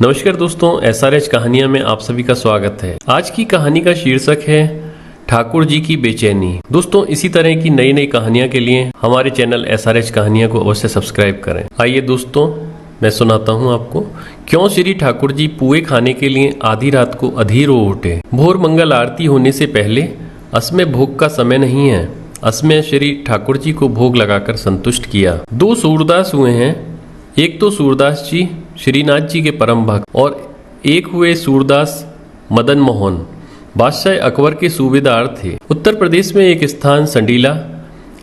नमस्कार दोस्तों, SRH कहानियां में आप सभी का स्वागत है। आज की कहानी का शीर्षक है ठाकुर जी की बेचैनी। दोस्तों, इसी तरह की नई नई कहानियां के लिए हमारे चैनल SRH कहानियां को अवश्य सब्सक्राइब करें। आइए दोस्तों, मैं सुनाता हूं आपको क्यों श्री ठाकुर जी पुए खाने के लिए आधी रात को अधीर हो उठे। भोर मंगल आरती होने से पहले असमय भोग का समय नहीं है। असमय श्री ठाकुर जी को भोग लगाकर संतुष्ट किया। दो सूरदास हुए हैं, एक तो सूरदास जी श्रीनाथ जी के परम भक्त और एक हुए सूरदास मदन मोहन, बादशाह अकबर के सूबेदार थे। उत्तर प्रदेश में एक स्थान संडीला,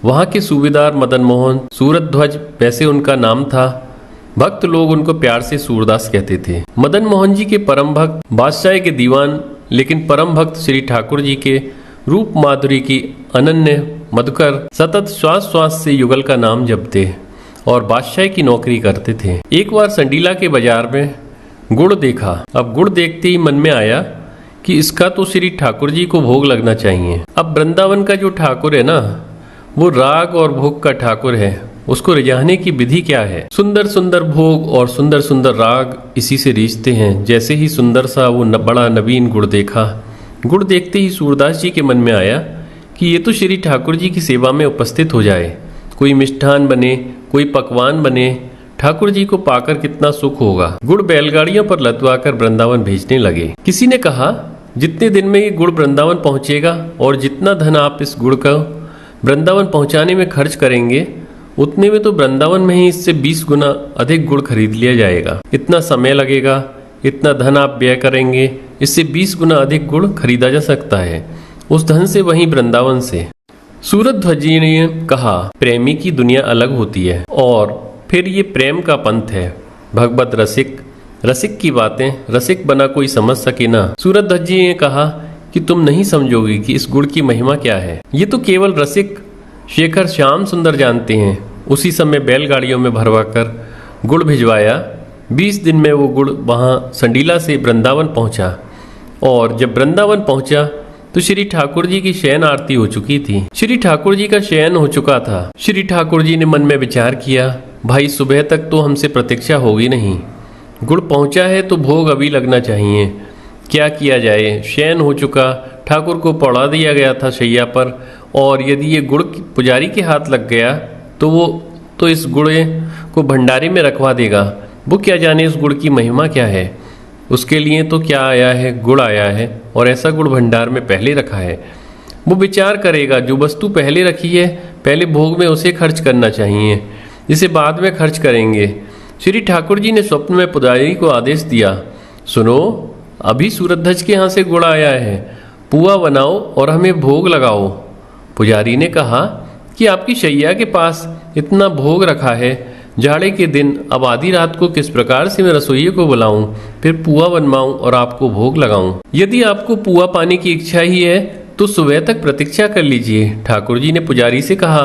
वहां के सूबेदार मदन मोहन सूरध्वज वैसे उनका नाम था। भक्त लोग उनको प्यार से सूरदास कहते थे। मदन मोहन जी के परम भक्त, बादशाह के दीवान, लेकिन परम भक्त श्री ठाकुर जी के रूप माधुरी की अनन्य मधुकर सतत श्वास श्वास से युगल का नाम जपते और बादशाह की नौकरी करते थे। एक बार संडीला के बाजार में गुड़ देखा। अब गुड़ देखते ही मन में आया कि इसका तो श्री ठाकुर जी को भोग लगना चाहिए। अब वृंदावन का जो ठाकुर है ना, वो राग और भोग का ठाकुर है। उसको रिझाने की विधि क्या है? सुंदर सुंदर भोग और सुंदर सुंदर राग इसी से रिझते हैं। जैसे ही सुंदर सा वो बड़ा नवीन गुड़ देखा, गुड़ देखते ही सूरदास जी के मन में आया कि ये तो श्री ठाकुर जी की सेवा में उपस्थित हो जाए। कोई मिष्ठान बने, कोई पकवान बने, ठाकुर जी को पाकर कितना सुख होगा। गुड़ बैलगाड़ियों पर लदवाकर वृंदावन भेजने लगे। किसी ने कहा, जितने दिन में ये गुड़ वृंदावन पहुंचेगा और जितना धन आप इस गुड़ का वृंदावन पहुंचाने में खर्च करेंगे, उतने में तो वृंदावन में ही इससे 20 गुना अधिक गुड़ खरीद लिया जाएगा। इतना समय लगेगा, इतना धन आप व्यय करेंगे, इससे 20 गुना अधिक गुड़ खरीदा जा सकता है। उस धन से वहीं वृंदावन से। सूरध्वज जी ने कहा, प्रेमी की दुनिया अलग होती है और फिर ये प्रेम का पंथ है। भगवत रसिक, रसिक की बातें रसिक बना कोई समझ सके ना। सूरध्वज जी ने कहा कि तुम नहीं समझोगे कि इस गुड़ की महिमा क्या है। ये तो केवल रसिक शेखर श्याम सुंदर जानते हैं। उसी समय बैलगाड़ियों में भरवाकर गुड़ भिजवाया। 20 दिन में वो गुड़ वहां संडीला से वृंदावन पहुंचा और जब वृंदावन पहुंचा तो श्री ठाकुर जी की शयन आरती हो चुकी थी। श्री ठाकुर जी का शयन हो चुका था। श्री ठाकुर जी ने मन में विचार किया, भाई सुबह तक तो हमसे प्रतीक्षा होगी नहीं। गुड़ पहुंचा है तो भोग अभी लगना चाहिए। क्या किया जाए? शयन हो चुका, ठाकुर को पड़ा दिया गया था शैया पर, और यदि ये गुड़ पुजारी के हाथ लग गया तो वो तो इस गुड़ को भंडारे में रखवा देगा। वो क्या जाने इस गुड़ की महिमा क्या है। उसके लिए तो क्या आया है, गुड़ आया है और ऐसा गुड़ भंडार में पहले रखा है। वो विचार करेगा, जो वस्तु पहले रखी है पहले भोग में उसे खर्च करना चाहिए, जिसे बाद में खर्च करेंगे। श्री ठाकुर जी ने स्वप्न में पुजारी को आदेश दिया, सुनो, अभी सूरध्वज के यहाँ से गुड़ आया है, पुआ बनाओ और हमें भोग लगाओ। पुजारी ने कहा कि आपकी शैया के पास इतना भोग रखा है, जाड़े के दिन अब आधी रात को किस प्रकार से मैं रसोइये को बुलाऊं, फिर पुआ बनवाऊं और आपको भोग लगाऊं। यदि आपको पुआ पाने की इच्छा ही है तो सुबह तक प्रतीक्षा कर लीजिए। ठाकुर जी ने पुजारी से कहा,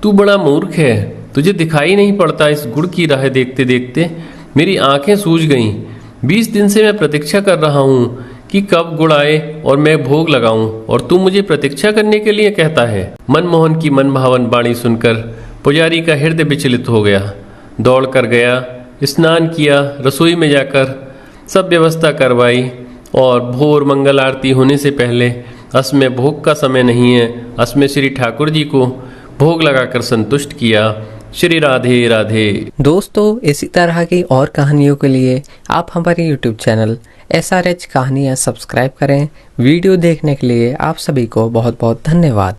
तू बड़ा मूर्ख है, तुझे दिखाई नहीं पड़ता इस गुड़ की राह देखते देखते मेरी आंखें सूज गईं। 20 दिन से मैं प्रतीक्षा कर रहा हूं कि कब गुड़ आए और मैं भोग लगाऊं, और तू मुझे प्रतीक्षा करने के लिए कहता है। मनमोहन की मनभावन वाणी सुनकर पुजारी का हृदय विचलित हो गया। दौड़ कर गया, स्नान किया, रसोई में जाकर सब व्यवस्था करवाई और भोर मंगल आरती होने से पहले असमय भोग का समय नहीं है, असमय श्री ठाकुर जी को भोग लगाकर संतुष्ट किया। श्री राधे राधे। दोस्तों, इसी तरह की और कहानियों के लिए आप हमारे YouTube चैनल SRH कहानियाँ सब्सक्राइब करें। वीडियो देखने के लिए आप सभी को बहुत बहुत धन्यवाद।